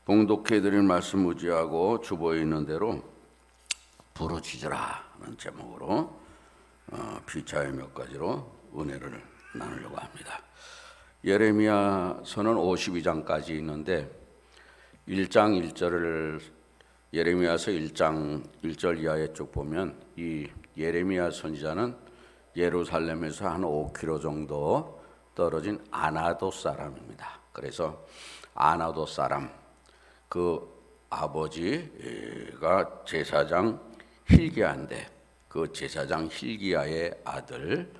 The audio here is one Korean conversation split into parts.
봉독해드린 말씀 무지하고 주보에 있는 대로 부르짖으라는 제목으로 피차의 몇 가지로 은혜를 나누려고 합니다. 예레미야서는 52장까지 있는데 1장 1절을 예레미야서 1장 1절 이하에 쭉 보면 이 예레미야 선지자는 예루살렘에서 한 5km 정도 떨어진 아나도 사람입니다. 그래서 아나도 사람, 그 아버지가 제사장 hil기야인데 그 제사장 hil기야의 아들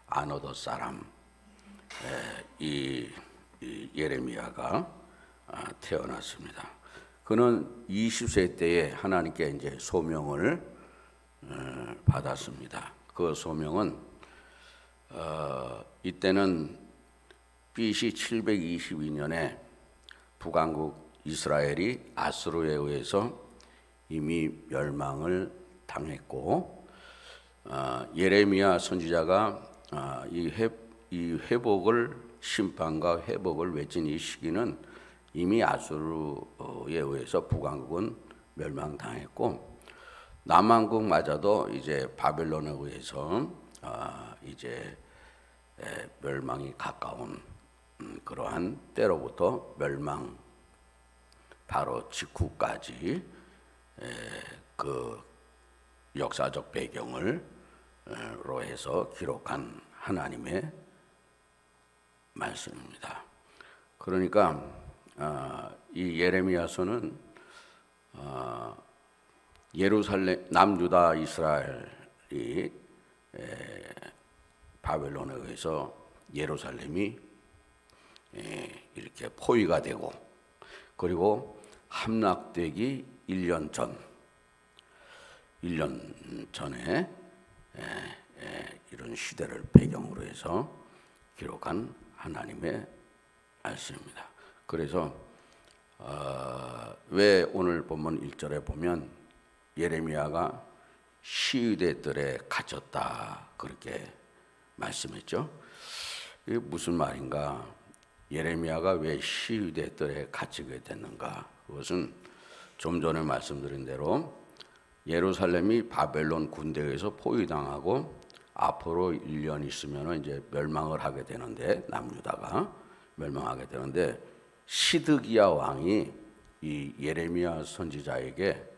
아나도 사람 이 예레미야가 태어났습니다. 그는 20세 때에 하나님께 이제 소명을 받았습니다. 그 소명은 이때는 BC 722년에 북왕국 이스라엘이 아수르에 의해서 이미 멸망을 당했고 예레미야 선지자가 이 회복을 심판과 회복을 외친 이 시기는 이미 아수르에 의해서 북왕국은 멸망당했고 남왕국마저도 이제 바벨론에 의해서 이제 멸망이 가까운 그러한 때로부터 멸망 바로 직후까지 그 역사적 배경을 로 해서 기록한 하나님의 말씀입니다. 그러니까 이 예레미야서는 예루살렘 남유다 이스라엘이 바벨론에 의해서 예루살렘이 이렇게 포위가 되고 그리고 함락되기 1년 전에 이런 시대를 배경으로 해서 기록한 하나님의 말씀입니다. 그래서 왜 오늘 본문 1절에 보면 예레미야가 시위대 뜰에 갇혔다 그렇게 말씀했죠. 이게 무슨 말인가? 예레미야가 왜 시위대 뜰에 갇히게 됐는가? 그것은 좀 전에 말씀드린 대로 예루살렘이 바벨론 군대에 의해서 포위당하고 앞으로 1년 있으면 이제 멸망을 하게 되는데 남유다가 멸망하게 되는데 시드기야 왕이 이 예레미야 선지자에게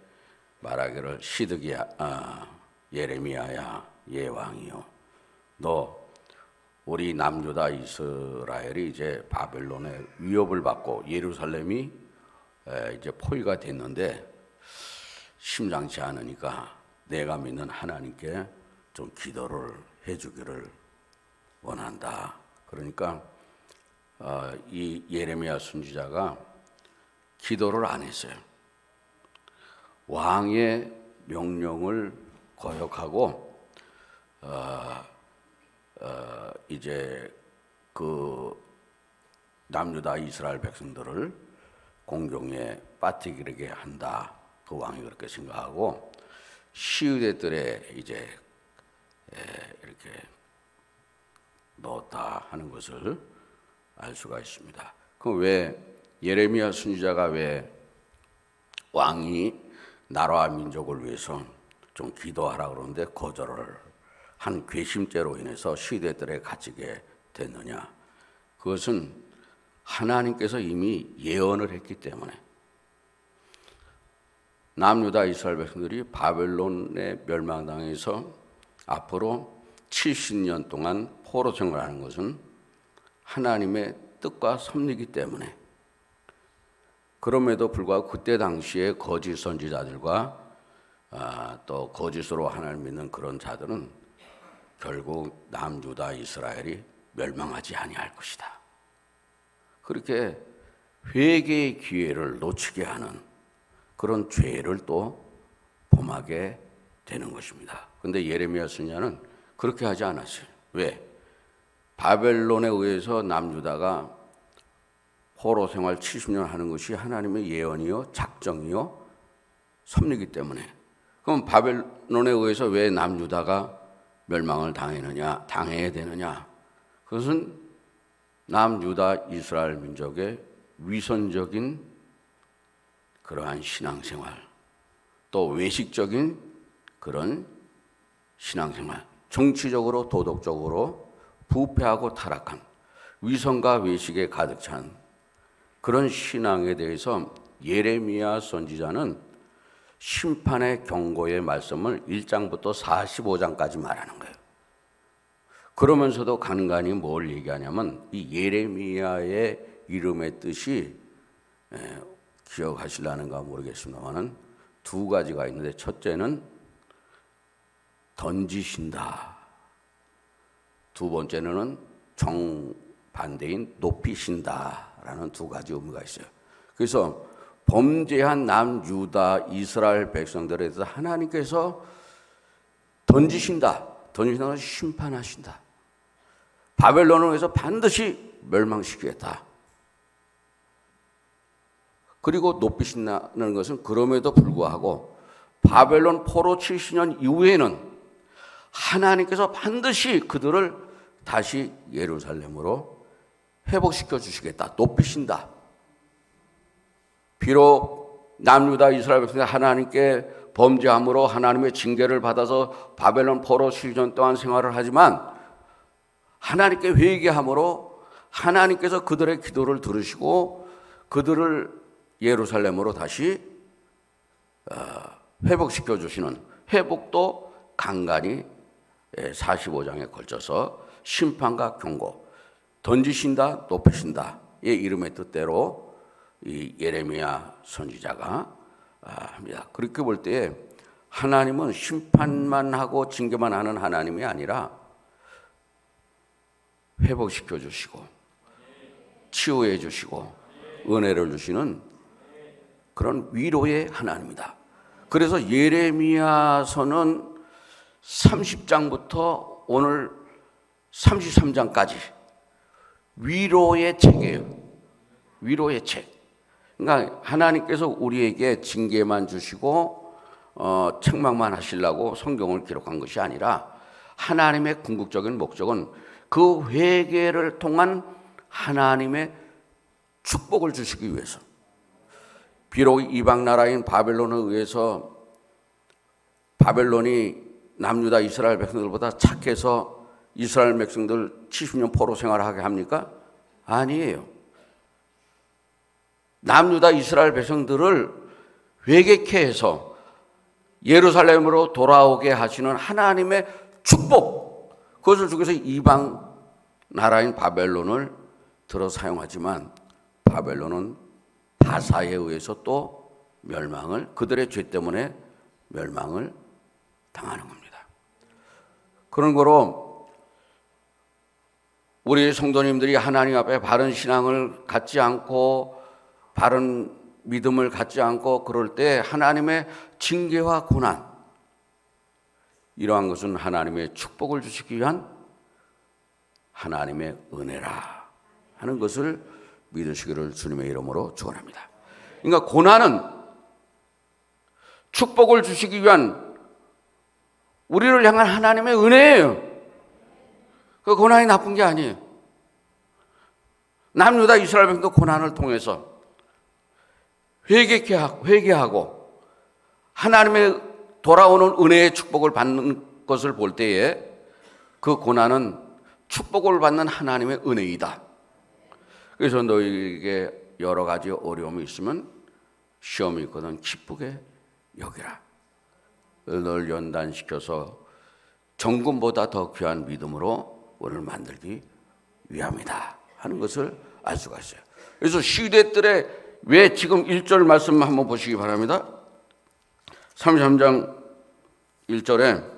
말하기를 예레미야야 예왕이요 너 우리 남유다 이스라엘이 이제 바벨론의 위협을 받고 예루살렘이 이제 포위가 됐는데 심상치 않으니까 내가 믿는 하나님께 좀 기도를 해주기를 원한다. 그러니까 이 예레미야 선지자가 기도를 안 했어요. 왕의 명령을 거역하고 이제 그 남유다 이스라엘 백성들을 공경에 빠뜨리게 한다. 그 왕이 그렇게 생각하고 시위대들에 이제 이렇게 넣었다 하는 것을 알 수가 있습니다. 그럼 왜 예레미야 선지자가 왜 왕이 나라와 민족을 위해서 좀 기도하라 그러는데 거절을 한 괘씸죄로 인해서 시위대들에 갇히게 됐느냐? 그것은 하나님께서 이미 예언을 했기 때문에 남유다 이스라엘 백성들이 바벨론에 멸망당해서 앞으로 70년 동안 포로 생활하는 것은 하나님의 뜻과 섭리이기 때문에 그럼에도 불구하고 그때 당시에 거짓 선지자들과 또 거짓으로 하나님을 믿는 그런 자들은 결국 남유다 이스라엘이 멸망하지 아니할 것이다. 그렇게 회개의 기회를 놓치게 하는 그런 죄를 또 범하게 되는 것입니다. 그런데 예레미야 선지자는 그렇게 하지 않았어요. 왜? 바벨론에 의해서 남유다가 포로 생활 70년 하는 것이 하나님의 예언이요, 작정이요, 섭리이기 때문에. 그럼 바벨론에 의해서 왜 남유다가 멸망을 당해야 되느냐? 그것은 남유다 이스라엘 민족의 위선적인 그러한 신앙생활, 또 외식적인 그런 신앙생활, 정치적으로 도덕적으로 부패하고 타락한 위선과 외식에 가득 찬 그런 신앙에 대해서 예레미야 선지자는 심판의 경고의 말씀을 1장부터 45장까지 말하는 거예요. 그러면서도 간간히 뭘 얘기하냐면 이 예레미야의 이름의 뜻이 기억하실라는가 모르겠습니다만은 두 가지가 있는데, 첫째는 던지신다, 두 번째는 정반대인 높이신다라는 두 가지 의미가 있어요. 그래서 범죄한 남유다 이스라엘 백성들에 대해서 하나님께서 던지신다는 것은 심판하신다. 바벨론을 위해서 반드시 멸망시키겠다. 그리고 높이신다는 것은 그럼에도 불구하고 바벨론 포로 70년 이후에는 하나님께서 반드시 그들을 다시 예루살렘으로 회복시켜 주시겠다. 높이신다. 비록 남유다 이스라엘 백성이 하나님께 범죄함으로 하나님의 징계를 받아서 바벨론 포로 7년 동안 생활을 하지만 하나님께 회개함으로 하나님께서 그들의 기도를 들으시고 그들을 예루살렘으로 다시 회복시켜 주시는, 회복도 간간히 45장에 걸쳐서 심판과 경고, 던지신다, 높이신다의 이름의 뜻대로 이 예레미야 선지자가 합니다. 그렇게 볼 때 하나님은 심판만 하고 징계만 하는 하나님이 아니라 회복시켜 주시고 치유해 주시고 은혜를 주시는 그런 위로의 하나님이다. 그래서 예레미야서는 30장부터 오늘 33장까지 위로의 책이에요. 위로의 책. 그러니까 하나님께서 우리에게 징계만 주시고 책망만 하시려고 성경을 기록한 것이 아니라 하나님의 궁극적인 목적은 그 회개를 통한 하나님의 축복을 주시기 위해서. 비록 이방 나라인 바벨론에 의해서 바벨론이 남유다 이스라엘 백성들보다 착해서 이스라엘 백성들 70년 포로 생활하게 합니까? 아니에요. 남유다 이스라엘 백성들을 회개케 해서 예루살렘으로 돌아오게 하시는 하나님의 축복, 그것을 주기 위해서 이방 나라인 바벨론을 들어 사용하지만 바벨론은 바사에 의해서 또 멸망을, 그들의 죄 때문에 멸망을 당하는 겁니다. 그런 거로 우리 성도님들이 하나님 앞에 바른 신앙을 갖지 않고 바른 믿음을 갖지 않고 그럴 때 하나님의 징계와 고난, 이러한 것은 하나님의 축복을 주시기 위한 하나님의 은혜라 하는 것을 믿으시기를 주님의 이름으로 축원합니다. 그러니까 고난은 축복을 주시기 위한 우리를 향한 하나님의 은혜예요. 그 고난이 나쁜 게 아니에요. 남유다 이스라엘 백성도 고난을 통해서 회개하고 하나님의 돌아오는 은혜의 축복을 받는 것을 볼 때에 그 고난은 축복을 받는 하나님의 은혜이다. 그래서 너희에게 여러 가지 어려움이 있으면 시험이 있거든 기쁘게 여기라. 널 연단시켜서 정금보다 더 귀한 믿음으로 오늘 만들기 위함이다 하는 것을 알 수가 있어요. 그래서 시대들의 왜 지금 1절 말씀 한번 보시기 바랍니다. 33장 1절에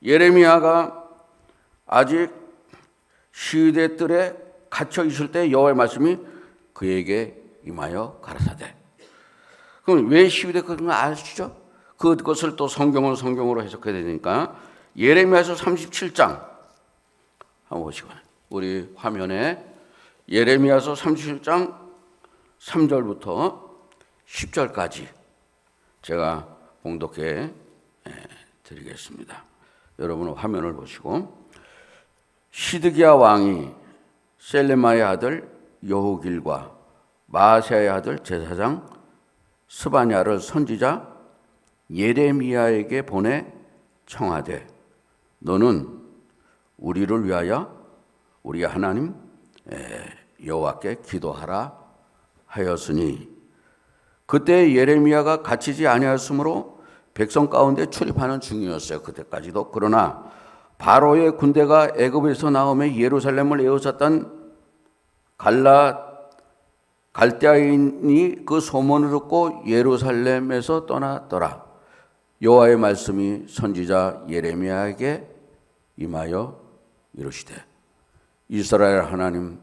예레미야가 아직 시대들에 갇혀 있을 때 여호와의 말씀이 그에게 임하여 가라사대. 그럼 왜 시위대 그런 거 아시죠? 그것을 또 성경으로 해석해야 되니까 예레미야서 37장 한번 보시고, 우리 화면에 예레미야서 37장 3절부터 10절까지 제가 봉독해 드리겠습니다. 여러분 화면을 보시고, 시드기야 왕이 셀레마의 아들 여호길과 마아세야의 아들 제사장 스바냐를 선지자 예레미야에게 보내 청하되, 너는 우리를 위하여 우리 하나님 여호와께 기도하라 하였으니, 그때 예레미야가 갇히지 아니하였으므로 백성 가운데 출입하는 중이었어요. 그때까지도. 그러나 바로의 군대가 애굽에서 나오며 예루살렘을 에워쌌던 갈대아인이 그 소문을 듣고 예루살렘에서 떠났더라. 여호와의 말씀이 선지자 예레미야에게 임하여 이르시되, 이스라엘 하나님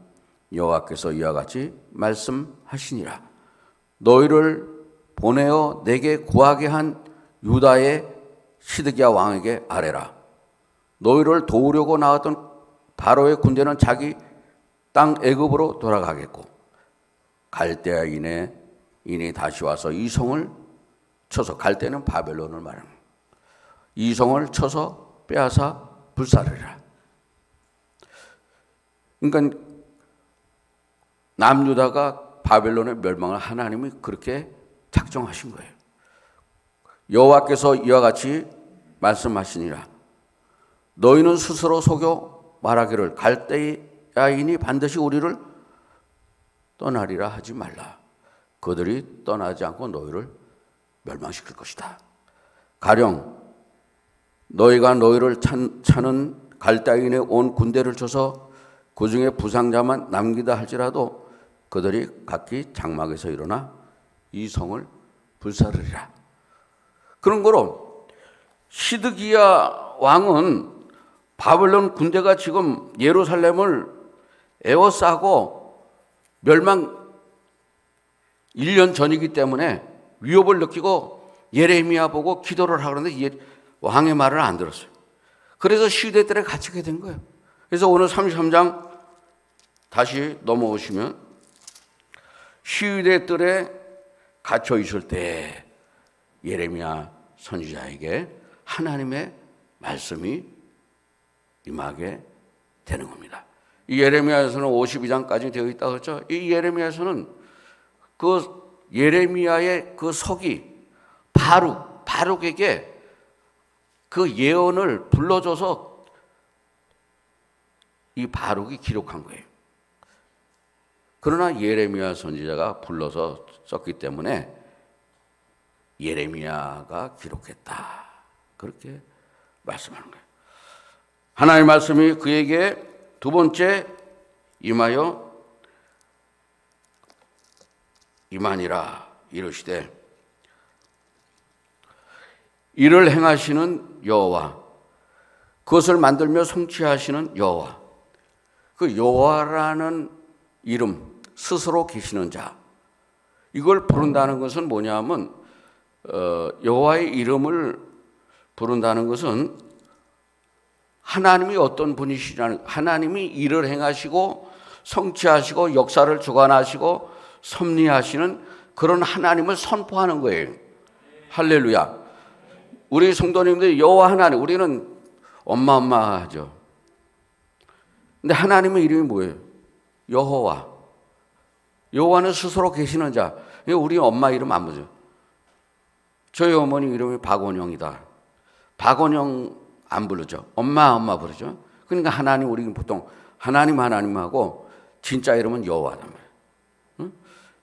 여호와께서 이와 같이 말씀하시니라. 너희를 보내어 내게 구하게 한 유다의 시드기야 왕에게 아뢰라. 너희를 도우려고 나왔던 바로의 군대는 자기 땅 애굽으로 돌아가겠고, 갈대아인의 인이 다시 와서 이 성을 쳐서, 갈대는 바벨론을 말합니다. 이 성을 쳐서 빼앗아 불사르리라. 그러니까 남유다가 바벨론의 멸망을 하나님이 그렇게 작정하신 거예요. 여호와께서 이와 같이 말씀하시니라. 너희는 스스로 속여 말하기를 갈대아인이 반드시 우리를 떠나리라 하지 말라. 그들이 떠나지 않고 너희를 멸망시킬 것이다. 가령 너희가 너희를 차는 갈대아인의 온 군대를 쳐서 그 중에 부상자만 남기다 할지라도 그들이 각기 장막에서 일어나 이 성을 불사르리라. 그런 거로 시드기야 왕은 바벨론 군대가 지금 예루살렘을 에워싸고 멸망 1년 전이기 때문에 위협을 느끼고 예레미야 보고 기도를 하는데 왕의 말을 안 들었어요. 그래서 시대들에 갇히게 된 거예요. 그래서 오늘 33장 다시 넘어오시면, 시위대들에 갇혀 있을 때 예레미야 선지자에게 하나님의 말씀이 임하게 되는 겁니다. 이 예레미야에서는 52장까지 되어 있다고 했죠. 이 예레미야에서는 그 예레미야의 그 석이 바룩에게 그 예언을 불러줘서 이 바룩이 기록한 거예요. 그러나 예레미야 선지자가 불러서 썼기 때문에 예레미야가 기록했다, 그렇게 말씀하는 거예요. 하나님의 말씀이 그에게 두 번째 임하니라 이르시되, 이를 행하시는 여호와, 그것을 만들며 성취하시는 여호와. 그 여호와라는 이름, 스스로 계시는 자, 이걸 부른다는 것은 뭐냐면, 여호와의 이름을 부른다는 것은 하나님이 어떤 분이시라는, 하나님이 일을 행하시고 성취하시고 역사를 주관하시고 섭리하시는 그런 하나님을 선포하는 거예요. 할렐루야. 우리 성도님들이 여호와 하나님, 우리는 엄마 하죠. 근데 하나님의 이름이 뭐예요? 여호와. 여호와는 스스로 계시는 자. 우리 엄마 이름 안 부르죠. 저희 어머니 이름이 박원영이다. 박원영 안 부르죠. 엄마 부르죠. 그러니까 하나님, 우리는 보통 하나님하고 진짜 이름은 여호와단 말이에요. 응?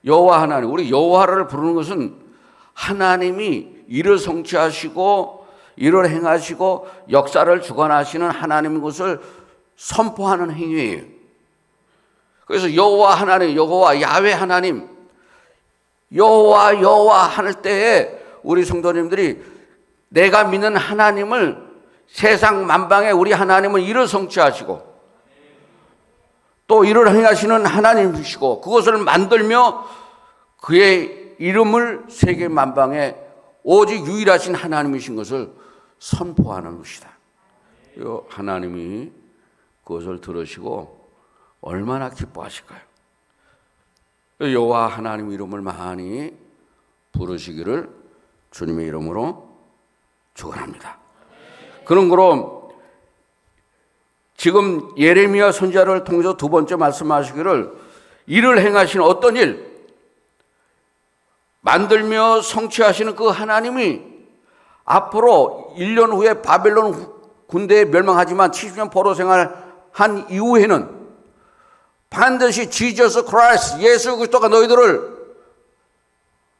여호와 하나님, 우리 여호와를 부르는 것은 하나님이 일을 성취하시고 일을 행하시고 역사를 주관하시는 하나님의 것을 선포하는 행위예요. 그래서 여호와 하나님, 여호와 야훼 하나님, 여호와 할 때에 우리 성도님들이 내가 믿는 하나님을, 세상 만방에 우리 하나님은 일을 성취하시고 또 일을 행하시는 하나님이시고 그것을 만들며 그의 이름을 세계 만방에 오직 유일하신 하나님이신 것을 선포하는 것이다. 하나님이 그것을 들으시고 얼마나 기뻐하실까요? 여호와 하나님 이름을 많이 부르시기를 주님의 이름으로 축원합니다. 그런 거로 지금 예레미야 선지자를 통해서 두 번째 말씀하시기를 이를 행하시는 어떤 일, 만들며 성취하시는 그 하나님이 앞으로 1년 후에 바벨론 군대에 멸망하지만 70년 포로 생활한 이후에는 반드시 지저스 크라이스트, 예수 그리스도가 너희들을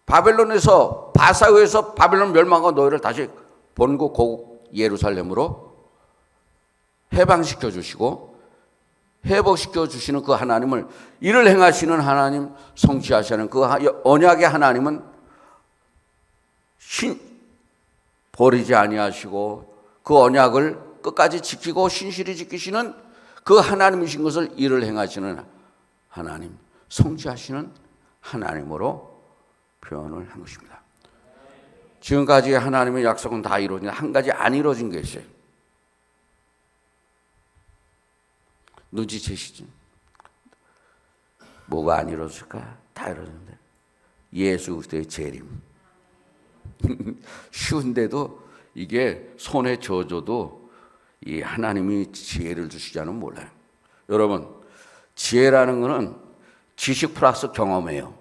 바벨론에서 바사흐에서 바벨론 멸망하고 너희를 다시 본국 고국 예루살렘으로 해방시켜 주시고 회복시켜 주시는 그 하나님을, 이를 행하시는 하나님, 성취하시는 그 언약의 하나님은 버리지 아니하시고 그 언약을 끝까지 지키고 신실히 지키시는 그 하나님이신 것을 이를 행하시는 하나님, 성취하시는 하나님으로 표현을 한 것입니다. 지금까지 하나님의 약속은 다 이루어졌는데 한 가지 안 이루어진 게 있어요. 눈치채시죠? 뭐가 안 이루어질까? 다 이루어졌는데 예수 그리스도의 재림. 쉬운데도 이게 손에 쥐어줘도 이 하나님이 지혜를 주시지 않으면 몰라요. 여러분, 지혜라는 것은 지식 플러스 경험이에요.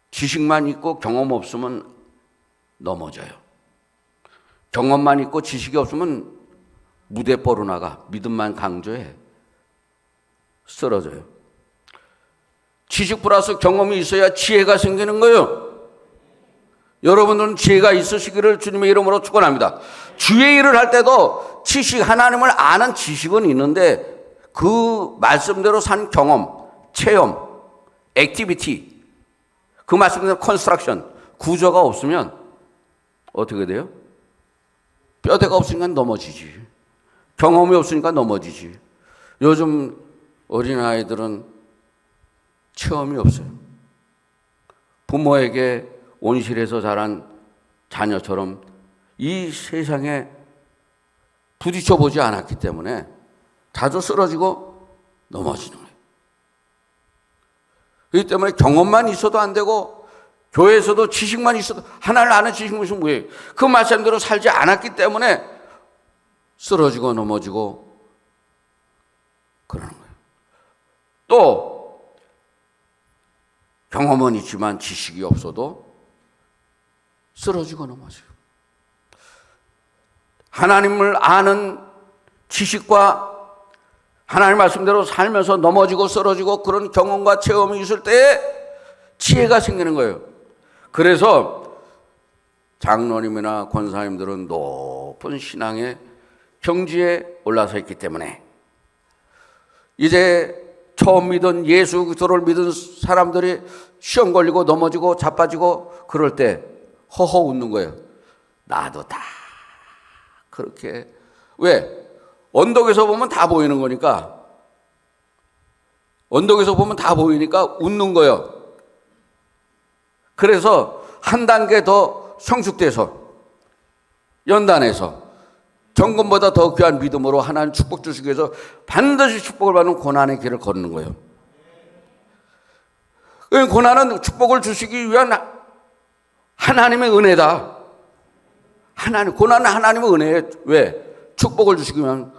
지식만 있고 경험 없으면 넘어져요. 경험만 있고 지식이 없으면 무대 뻗어 나가. 믿음만 강조해 쓰러져요. 지식 플러스 경험이 있어야 지혜가 생기는 거예요. 여러분들은 지혜가 있으시기를 주님의 이름으로 축원합니다. 주의 일을 할 때도 지식, 하나님을 아는 지식은 있는데 그 말씀대로 산 경험, 체험, 액티비티, 그 말씀대로 컨스트럭션, 구조가 없으면 어떻게 돼요? 뼈대가 없으니까 넘어지지. 경험이 없으니까 넘어지지. 요즘 어린아이들은 체험이 없어요. 부모에게 온실에서 자란 자녀처럼 이 세상에 부딪혀 보지 않았기 때문에 자주 쓰러지고 넘어지는 거예요. 그렇기 때문에 경험만 있어도 안 되고 교회에서도 지식만 있어도, 하나를 아는 지식만 있으면 뭐예요? 그 말씀대로 살지 않았기 때문에 쓰러지고 넘어지고 그러는 거예요. 또 경험은 있지만 지식이 없어도 쓰러지고 넘어져요. 하나님을 아는 지식과 하나님 말씀대로 살면서 넘어지고 쓰러지고 그런 경험과 체험이 있을 때 지혜가 생기는 거예요. 그래서 장로님이나 권사님들은 높은 신앙의 경지에 올라서 있기 때문에 이제 처음 믿은 예수 그리스도를 믿은 사람들이 시험 걸리고 넘어지고 자빠지고 그럴 때 허허 웃는 거예요. 나도 다 그렇게. 왜? 언덕에서 보면 다 보이는 거니까. 언덕에서 보면 다 보이니까 웃는 거예요. 그래서 한 단계 더 성숙돼서 연단해서 정금보다 더 귀한 믿음으로 하나님 축복 주시기 위해서 반드시 축복을 받는 고난의 길을 걷는 거예요. 고난은 축복을 주시기 위한 하나님의 은혜다. 고난은 하나님의 은혜예요. 왜? 축복을 주시기 위한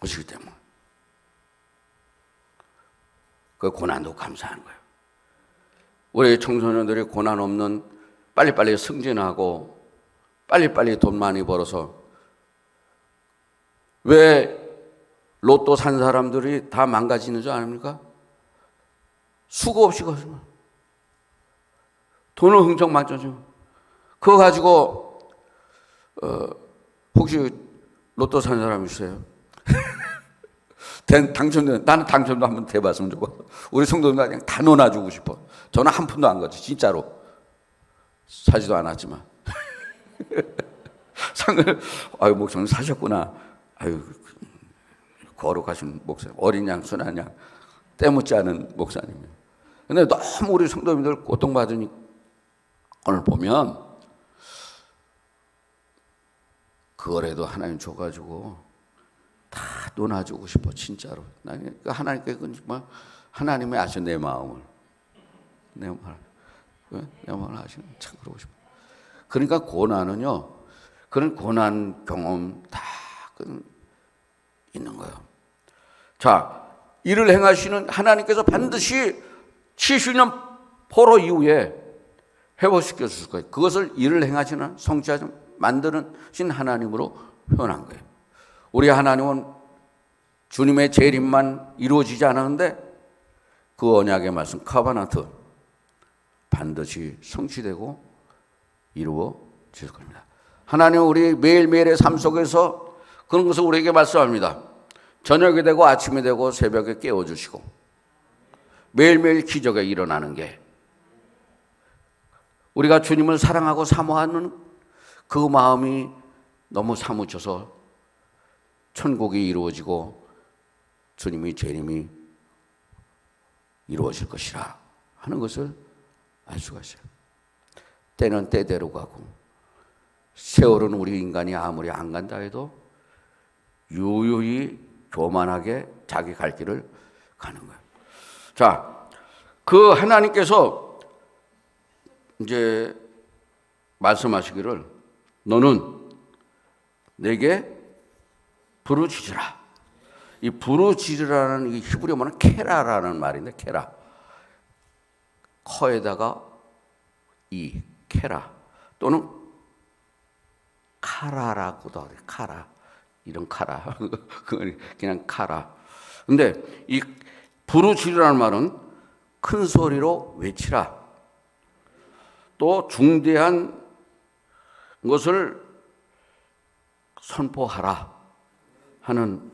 것이기 때문에. 그 고난도 감사한 거예요. 우리 청소년들이 고난 없는 빨리빨리 승진하고 빨리빨리 돈 많이 벌어서, 왜 로또 산 사람들이 다 망가지는 줄 아닙니까? 수고 없이 거지만 돈을 흥청 맞춰줘. 그거 가지고 혹시 로또 산 사람 있어요? 당첨된, 나는 당첨도 한번 돼봤으면 좋고, 우리 성도님들 그냥 다 논아주고 싶어. 저는 한 푼도 안 가지, 진짜로. 사지도 않았지만. 상을, 아유, 목사님 사셨구나. 아유, 거룩하신 목사님, 어린 양, 순한 양, 때묻지 않은 목사님이에요. 근데 너무 우리 성도님들 고통받으니 오늘 보면 그거라도 하나님 줘가지고 다 논아주고 싶어, 진짜로. 나는 하나님께 정말 하나님이 아시는 내 마음을, 내 마음을 아시는, 참 그러고 싶어. 그러니까 고난은요, 그런 고난 경험 다 있는 거예요. 자, 이를 행하시는 하나님께서 반드시 70년 포로 이후에 회복시켜 주실 거예요. 그것을 일을 행하시는 성취하지 만드신 하나님으로 표현한 거예요. 우리 하나님은 주님의 재림만 이루어지지 않았는데 그 언약의 말씀 카바나트 반드시 성취되고 이루어질 겁니다. 하나님은 우리 매일매일의 삶 속에서 그런 것을 우리에게 말씀합니다. 저녁이 되고 아침이 되고 새벽에 깨워주시고 매일매일 기적이 일어나는 게 우리가 주님을 사랑하고 사모하는 그 마음이 너무 사무쳐서 천국이 이루어지고 주님의 재림이 이루어질 것이라 하는 것을 알 수가 있어요. 때는 때대로 가고 세월은 우리 인간이 아무리 안 간다 해도 유유히 교만하게 자기 갈 길을 가는 거예요. 자, 그 하나님께서 이제 말씀하시기를 너는 내게 부르짖으라. 이 부르짖으라는 이 히브리어는 케라라는 말인데 케라. 커에다가 이 케라 또는 카라라고도 하죠. 카라. 이런 카라. 그냥 카라. 근데 이 부르짖으라는 말은 큰 소리로 외치라. 또 중대한 것을 선포하라 하는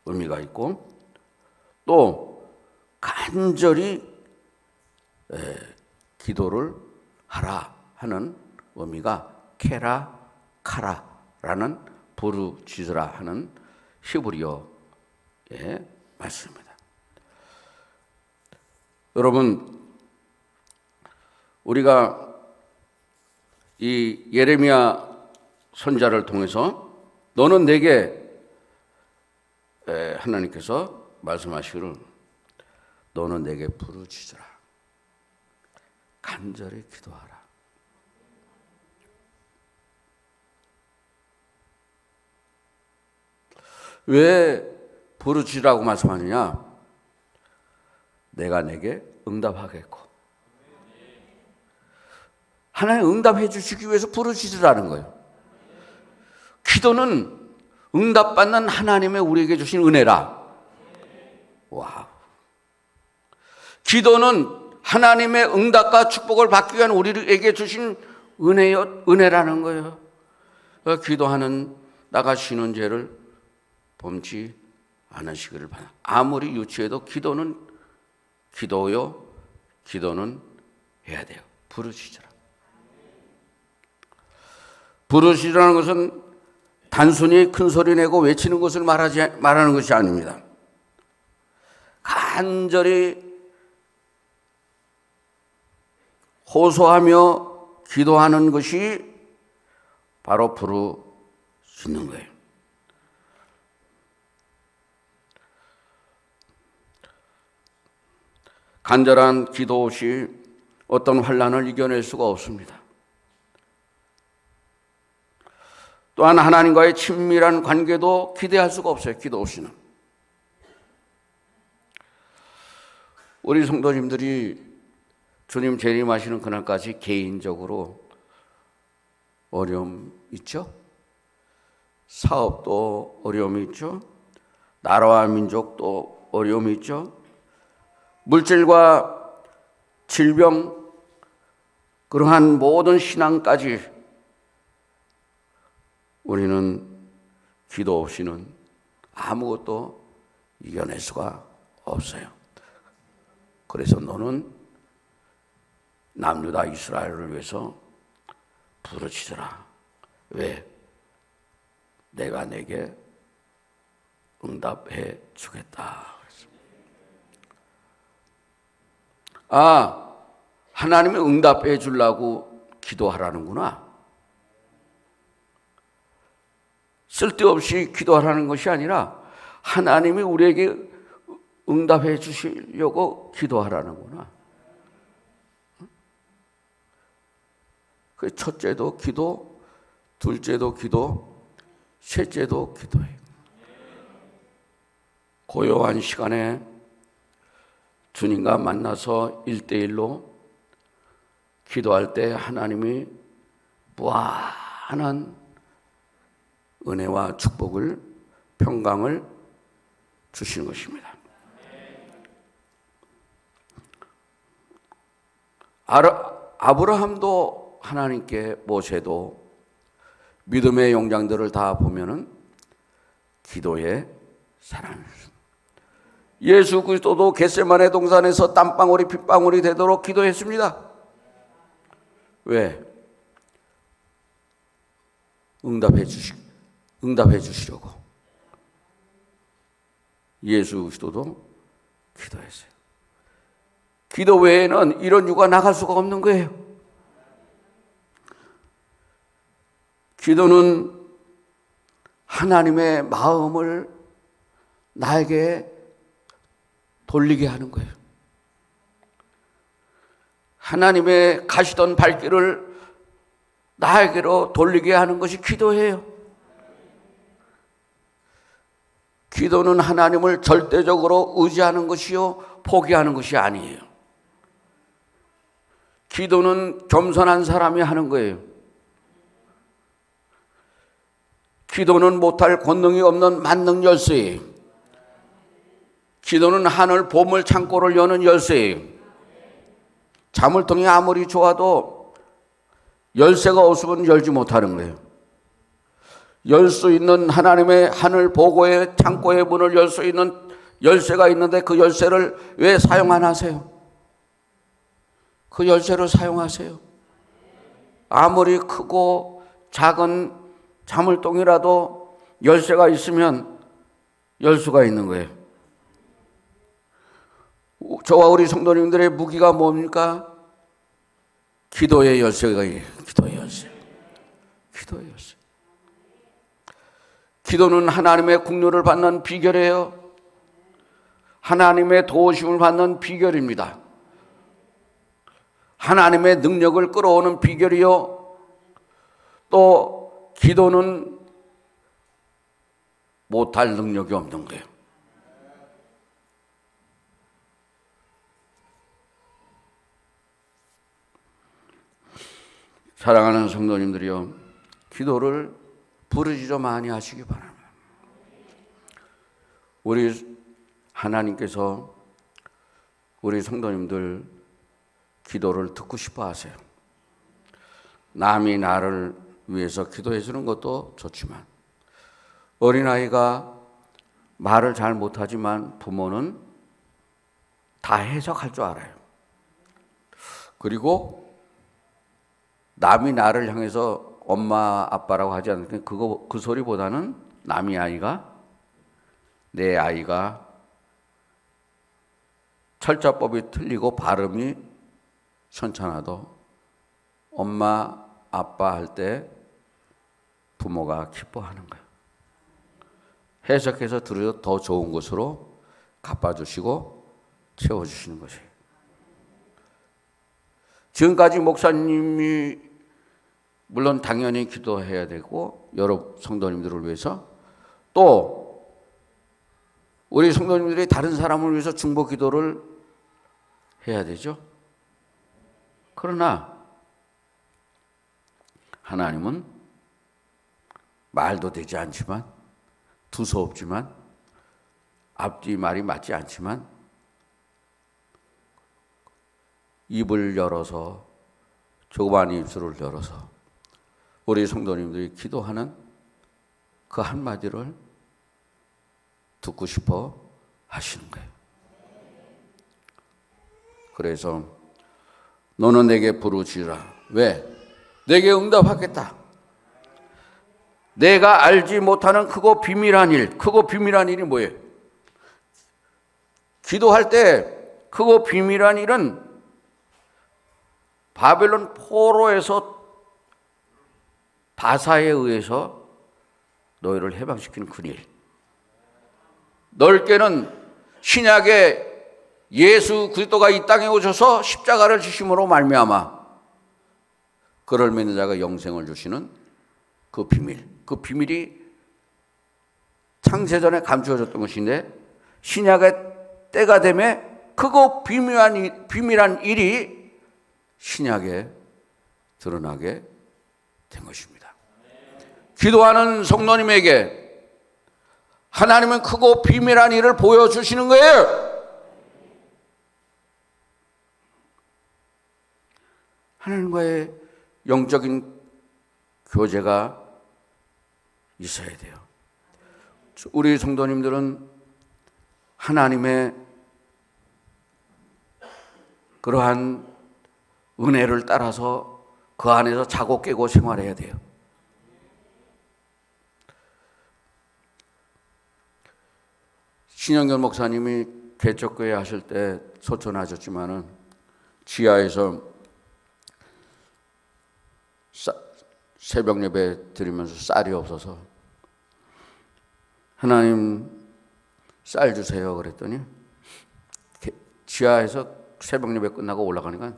의미가 있고 또 간절히 기도를 하라 하는 의미가 케라 카라라는 부르짖으라 하는 히브리어의 말씀입니다. 여러분, 우리가 이 예레미야 선지자를 통해서 너는 내게 하나님께서 말씀하시기를 너는 내게 부르짖으라. 간절히 기도하라. 왜 부르짖으라고 말씀하느냐? 내가 내게 응답하겠고. 하나님 응답해 주시기 위해서 부르짖으라는 거예요. 기도는 응답받는 하나님의 우리에게 주신 은혜라. 와. 기도는 하나님의 응답과 축복을 받기 위한 우리에게 주신 은혜라는 거예요. 기도하는 나가 쉬는 죄를 범치 않으시기를 바랍니다. 아무리 유치해도 기도는 기도요. 기도는 해야 돼요. 부르짖으라. 부르짖으라는 것은 단순히 큰 소리 내고 외치는 것을 말하는 것이 아닙니다. 간절히 호소하며 기도하는 것이 바로 부르짖는 거예요. 간절한 기도 없이 어떤 환난을 이겨낼 수가 없습니다. 또한 하나님과의 친밀한 관계도 기대할 수가 없어요. 기도 없이는. 우리 성도님들이 주님 재림하시는 그날까지 개인적으로 어려움 있죠? 사업도 어려움이 있죠? 나라와 민족도 어려움이 있죠? 물질과 질병, 그러한 모든 신앙까지 우리는 기도 없이는 아무것도 이겨낼 수가 없어요. 그래서 너는 남유다 이스라엘을 위해서 부르짖으라. 왜? 내가 내게 응답해 주겠다. 아, 하나님이 응답해 주려고 기도하라는구나. 쓸데없이 기도하라는 것이 아니라 하나님이 우리에게 응답해 주시려고 기도하라는구나. 그 첫째도 기도, 둘째도 기도, 셋째도 기도해요. 고요한 시간에 주님과 만나서 1대1로 기도할 때 하나님이 무한한 은혜와 축복을, 평강을 주시는 것입니다. 아브라함도 하나님께, 모세도 믿음의 용장들을 다 보면은 기도의 사람입니다. 예수 그리스도도 겟세마네 동산에서 땀방울이 핏방울이 되도록 기도했습니다. 왜? 응답해 주시려고. 예수 그리스도도 기도했어요. 기도 외에는 이런 유가 나갈 수가 없는 거예요. 기도는 하나님의 마음을 나에게 돌리게 하는 거예요. 하나님의 가시던 발길을 나에게로 돌리게 하는 것이 기도예요. 기도는 하나님을 절대적으로 의지하는 것이요, 포기하는 것이 아니에요. 기도는 겸손한 사람이 하는 거예요. 기도는 못할 권능이 없는 만능 열쇠예요. 기도는 하늘 보물 창고를 여는 열쇠예요. 자물통이 아무리 좋아도 열쇠가 없으면 열지 못하는 거예요. 열 수 있는 하나님의 하늘 보고의 창고의 문을 열 수 있는 열쇠가 있는데 그 열쇠를 왜 사용 안 하세요? 그 열쇠를 사용하세요. 아무리 크고 작은 자물통이라도 열쇠가 있으면 열 수가 있는 거예요. 저와 우리 성도님들의 무기가 뭡니까? 기도의 열쇠가 있어요. 기도의 열쇠. 기도의 열쇠. 기도는 하나님의 긍휼을 받는 비결이에요. 하나님의 도우심을 받는 비결입니다. 하나님의 능력을 끌어오는 비결이요. 또 기도는 못할 능력이 없는 거예요. 사랑하는 성도님들이요, 기도를 부르짖어 많이 하시기 바랍니다. 우리 하나님께서 우리 성도님들 기도를 듣고 싶어 하세요. 남이 나를 위해서 기도해 주는 것도 좋지만, 어린아이가 말을 잘 못하지만 부모는 다 해석할 줄 알아요. 그리고 남이 나를 향해서 엄마 아빠라고 하지 않으니까 그 소리보다는 남이 아이가, 내 아이가 철자법이 틀리고 발음이 천천하도 엄마 아빠 할 때 부모가 기뻐하는 거예요. 해석해서 들으려 더 좋은 것으로 갚아주시고 채워주시는 것이에요. 지금까지 목사님이 물론 당연히 기도해야 되고 여러 성도님들을 위해서, 또 우리 성도님들이 다른 사람을 위해서 중보 기도를 해야 되죠. 그러나 하나님은 말도 되지 않지만, 두서없지만, 앞뒤 말이 맞지 않지만 입을 열어서, 조그만 입술을 열어서 우리 성도님들이 기도하는 그 한마디를 듣고 싶어 하시는 거예요. 그래서 너는 내게 부르짖으라. 왜? 내게 응답하겠다. 내가 알지 못하는 크고 비밀한 일. 크고 비밀한 일이 뭐예요? 기도할 때 크고 비밀한 일은 바벨론 포로에서 바사에 의해서 너희를 해방시키는 그 일. 넓게는 신약의 예수 그리스도가 이 땅에 오셔서 십자가를 지심으로 말미암아 그를 믿는 자가 영생을 주시는 그 비밀. 그 비밀이 창세전에 감추어졌던 것인데 신약의 때가 되면 크고 비밀한 일이 신약에 드러나게 된 것입니다. 기도하는 성도님에게 하나님은 크고 비밀한 일을 보여주시는 거예요. 하나님과의 영적인 교제가 있어야 돼요. 우리 성도님들은 하나님의 그러한 은혜를 따라서 그 안에서 자고 깨고 생활해야 돼요. 신영결 목사님이 개척교회 하실 때 소천하셨지만은 지하에서 새벽 예배 드리면서 쌀이 없어서 하나님 쌀 주세요 그랬더니 지하에서 새벽 예배 끝나고 올라가니까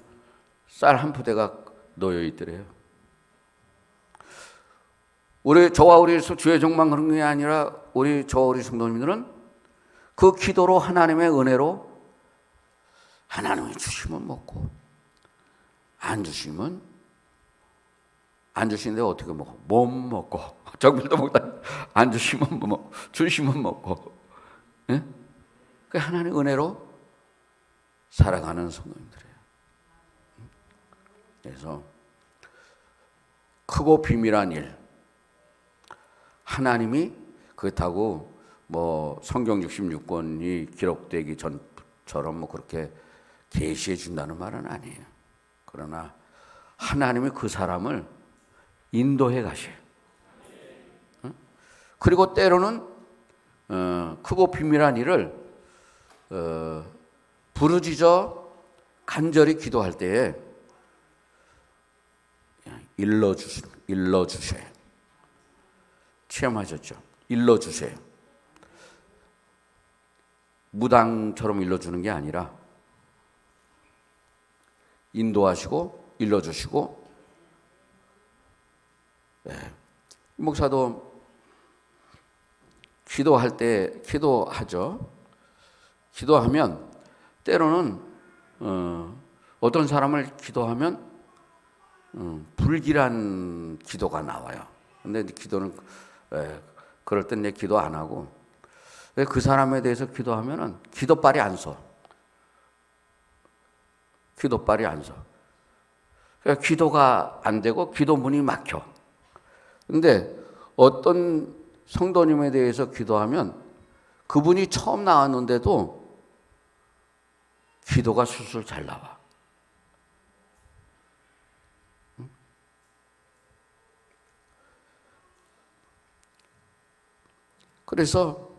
쌀 한 푸대가 놓여 있더래요. 저와 우리 주의 종만 그런 게 아니라 우리 성도님들은 그 기도로 하나님의 은혜로 하나님이 주시면 먹고 안 주시는데 어떻게 먹어? 못 먹고 정밀도 먹다 안 주시면 주시면 먹고 예? 그 하나님의 은혜로 살아가는 성도님들이에요. 그래서 크고 비밀한 일 하나님이 그렇다고 성경 66권이 기록되기 전처럼 그렇게 계시해 준다는 말은 아니에요. 그러나 하나님이 그 사람을 인도해 가셔요. 그리고 때로는 크고 비밀한 일을 부르짖어 간절히 기도할 때에 일러주셔요. 체험하셨죠? 일러주세요. 무당처럼 일러주는 게 아니라 인도하시고 일러주시고. 목사도 기도할 때 기도하죠. 기도하면 때로는 어떤 사람을 기도하면 불길한 기도가 나와요. 근데 기도는 그럴 땐 내 기도 안 하고 그 사람에 대해서 기도하면은 기도빨이 안 서. 기도빨이 안 서. 그러니까 기도가 안 되고 기도문이 막혀. 근데 어떤 성도님에 대해서 기도하면 그분이 처음 나왔는데도 기도가 술술 잘 나와. 그래서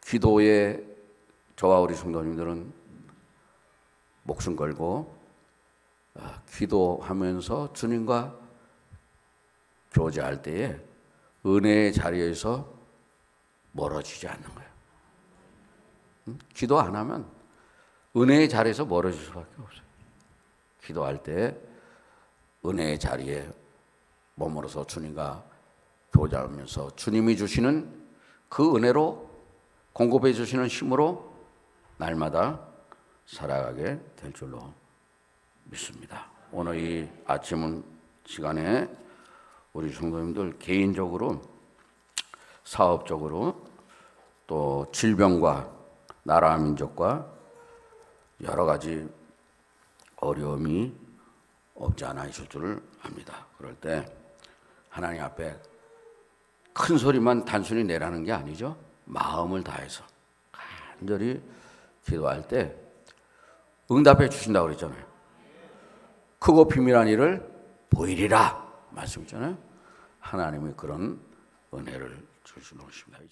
기도에 저와 우리 성도님들은 목숨 걸고 기도하면서 주님과 교제할 때에 은혜의 자리에서 멀어지지 않는 거예요. 기도 안 하면 은혜의 자리에서 멀어질 수밖에 없어요. 기도할 때 은혜의 자리에 머물러서 주님과 교제하면서 주님이 주시는 그 은혜로 공급해 주시는 힘으로 날마다 살아가게 될 줄로 믿습니다. 오늘 이 아침 시간에 우리 성도님들 개인적으로 사업적으로 또 질병과 나라와 민족과 여러 가지 어려움이 없지 않아 있을 줄을 압니다. 그럴 때 하나님 앞에 큰 소리만 단순히 내라는 게 아니죠. 마음을 다해서 간절히 기도할 때 응답해 주신다고 그랬잖아요. 크고 비밀한 일을 보이리라 말씀이잖아요. 하나님이 그런 은혜를 주시는 것입니다.